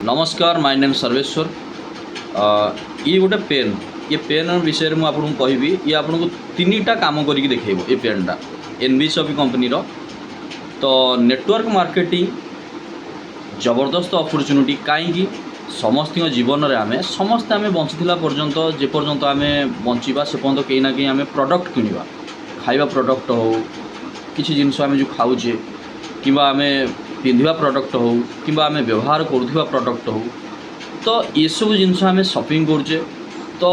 नमस्कार my name Sarveshwar. ये गोटे पेन ये पेन विषय में आपको कहबी ये आपको तीन टा काम करके देखो। ये पेनटा एनबीएसपी कंपनी तो नेटवर्क मार्केटिंग जबरदस्त अपॉर्चुनिटी कहीं समस्त जीवन में आम समस्ते आम बंचीला पर्यंत जेपर्यंत आम बंचा से पर्यंत कहीं ना कहीं आम प्रोडक्ट किणवा खाଇବା प्रोडक्ट हो किसी जिनस आम जो खाऊे कि आम पिंधा प्रोडक्ट हो कि आम व्यवहार करुवा प्रोडक्ट हो तो ये सब जिनस आम शॉपिंग करुचे तो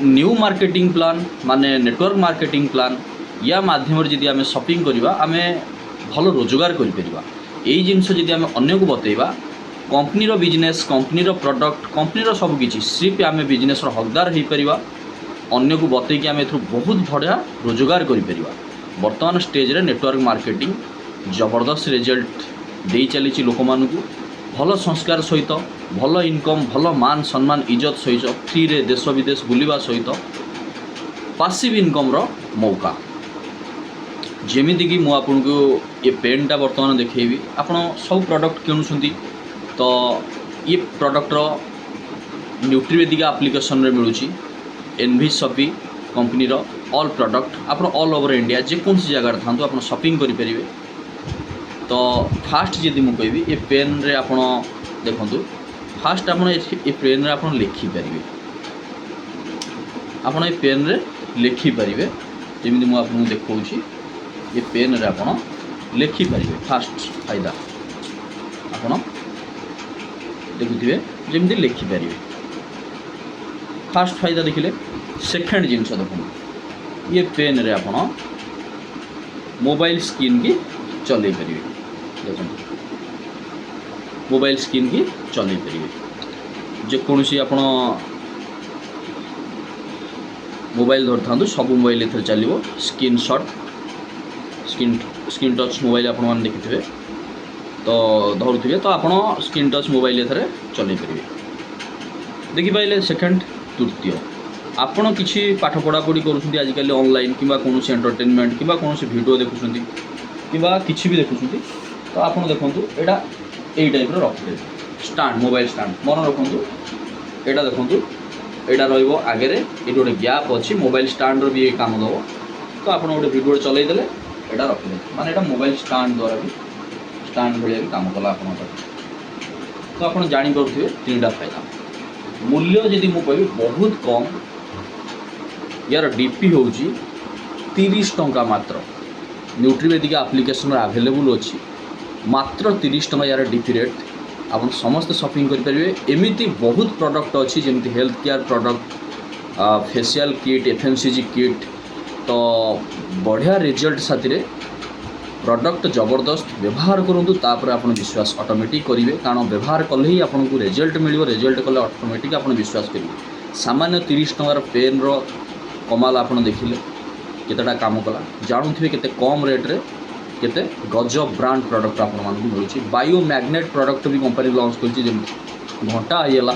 न्यू मार्केटिंग प्लान माने नेटवर्क मार्केटिंग प्लान या माध्यम जदि आम शॉपिंग करवा आम भल रोजगार करें यही जिनस जदि आम अन्य को बतेवा कंपनीर बिजनेस कंपनीर प्रोडक्ट कंपनीर सबकि सिर्फ आम बिजनेस हकदार हो पार अन्य को बतईकि आम एथु बहुत बढ़िया रोजगार करें। वर्तमान स्टेज रे नेटवर्क मार्केटिंग जबरदस्त रिजल्ट दे चली लोक मानू भल संस्कार सहित भल इनकम भल मान सम्मान इज्जत सहित फ्री रे देश विदेश बुलवा सहित पासिव इनकम रो मौका जमीक मुझे ये पेनटा बर्तमान देखी आप सब प्रोडक्ट किणुंट तो ये प्रोडक्टर न्यूट्रीवेदिक एप्लिकेशन रे मिलूँ एनबीएसपी कंपनी ऑल प्रोडक्ट आप ऑल ओवर इंडिया जेकोसी जगार था आप शॉपिंग करें। तो फास्ट जदि मुझे कहबी ये पेन रे आप देखु फास्ट आप ये पेन रे आप लिखिपारे आप ये पेन रे लिखिपारे जमी मुझे देखा ये पेन रे आप लिखिपारे फास्ट फायदा आप देखुए जमी लिखिपारे फास्ट फायदा देखिले। सेकेंड जिनस देखो ये पेन रे आप मोबाइल स्क्रीन की चल पारे देखो मोबाइल स्क्रीन की चल पारे जेकोसी आप मोबाइल धरि था सब मोबाइल एथर चलो screen shot screen touch mobile आप देखिथे तो धरुवे तो आप स्क्रीन टच मोबाइल एथर चल पारे देखिपारे। सेकेंड तृतीय आपण किसी पाठ पढ़ापढ़ी करुँच आजिकल ऑनलाइन कि कौन एंटरटेनमेंट कि कौन वीडियो देखुं कि किसी भी देखुं तो आप देखु यहाँ यही टाइप रखिए स्टाण्ड मोबाइल स्टाण्ड मन रखु यहाँ देखु यहाँ रगे ये गोटे गैप अच्छी मोबाइल स्टाण्ड भी ये काम दब तो आप गोटे वीडियो चलईदे यहाँ रखिए माने यहाँ मोबाइल स्टाण्ड द्वारा भी स्टाण्ड भाया भी काम कला आप तो आप जापे तीन टा फायदा मूल्य जदि मुझे कहबी बहुत कम यार डीपी हूँ 30 टंका मात्र न्यूट्रीवेदिक एप्लिकेशन अवेलेबल अच्छी मात्र 30 टंका यार डीपी रेट आप समस्त शॉपिंग करेंगे। एमती बहुत प्रोडक्ट अच्छी जमी health care product facial kit FMCG kit तो बढ़िया रिजल्ट साथी प्रोडक्ट जबरदस्त व्यवहार करूँ तापर आप विश्वास ऑटोमेटिक करेंगे कारण व्यवहार कले ही आपको रिजल्ट मिल रिजल्ट कले ऑटोमेटिक आप विश्वास करेंगे। सामान्य 30 टंकार पेन रो कमाल आप देखिले केतेटा काम कला जानूे केते कम रेट्रे केते गजब ब्रांड प्रोडक्ट आप मिलूँ। बायो मैग्नेट प्रोडक्ट भी कंपनी लॉन्च कर घंटा होगा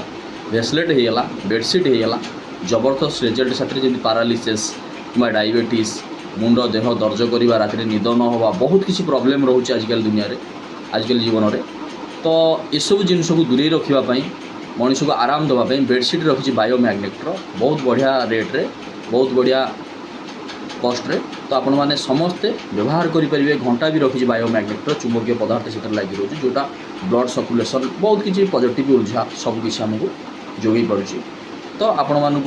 ब्रेसलेट होगा बेडसीट होगा जबरदस्त रिजल्ट साथ जमी पारालिसिस कि डायबिटीज मुंड देह दर्ज करवा रात निद न होगा बहुत किसी प्रोब्लेम रोचे आजिकल दुनिया रे आजिकल जीवन में तो यू जिनस को दूरे रखापी मनीष को आराम देवाई बेडसीट रखी बायो मैग्नेटर बहुत बढ़िया रेट्रे बहुत बढ़िया कस्ट रे तो आपण मैंने समस्ते व्यवहार करेंगे। घंटा भी रखी बायो मैग्नेटर चुंबकीय पदार्थ से लगी रोचे जोटा ब्लड सर्कुलेशन बहुत किसी पॉजिटिव ऊर्जा सबकि आमको जोगी पड़ुची तो आपण मानू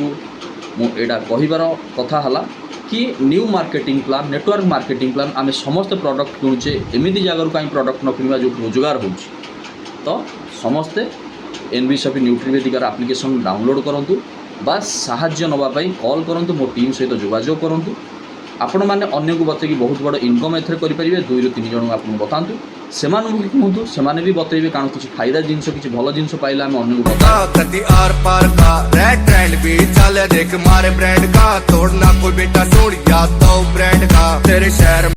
मुझा कहबार कथा है कि new marketing plan network marketing plan आम समस्त प्रोडक्ट किणुचे एमती जगार कहीं प्रोडक्ट न किणवा जो रोजगार हो तो समस्ते एनबीएसपी न्यूट्रीवेदिक एप्लिकेशन डाउनलोड करूँ बस साहाय्य नापी कॉल करूँ मो टीम सहित जोगाजोग करूँ आपण मैंने अन्य को बतई बहुत बड़ इनकम एथर करेंगे 2 ରୁ 3 जन आपको बतातु से कहतु से भी बतेबे कारण किसी फायदा जिनस किसी भल जिनस पाइला आम अन्य को बता